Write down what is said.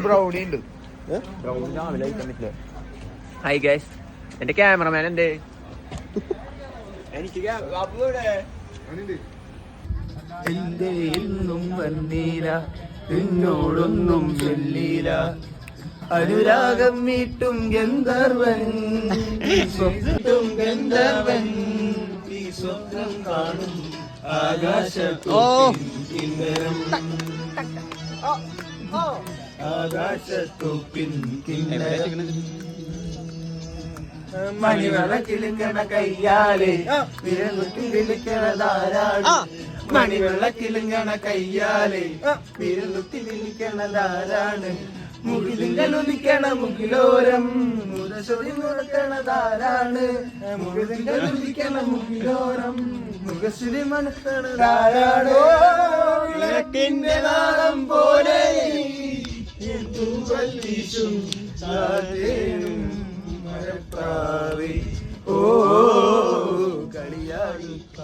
Brownie ഉണ്ട്. Hi guys, എന്റെ cameraman എന്തേ? എനിക്ക് എന്റെ എന്നും വന്നീല, എന്നോടൊന്നും ചൊല്ലീല, അനുരാഗം മീട്ടും ഗന്ധർവൻ, സ്വപ്നം ഗന്ധർവൻ, ഈ സ്വപ്നം കാണും ആകാശത്തോപ്പിൻ ആകാശത്തോപ്പിൻ മണിവിളക്കിലിങ്ങണ കയ്യാലെ വിരലുത്തി വിളിക്കണതാരാണ്, മണിവിളക്കിലിങ്ങണ കയ്യാലെ വിരലുത്തി വിളിക്കണതാരാണ്, മുകിലിങ്കലുദിക്കണ മുകിലോരം മുരശൊടി മുറക്കണതാരാണ്, മുകിലിങ്കലുദിക്കണ മുകിലോരം മുഖശ്ശുരി മണക്കണതാരാണ്, വിളക്കിന്റെ നാളം പോലെ തൂവൽ വീശും ചാതേനും മരപ്പാവേ, ഓ കളിയാടുക.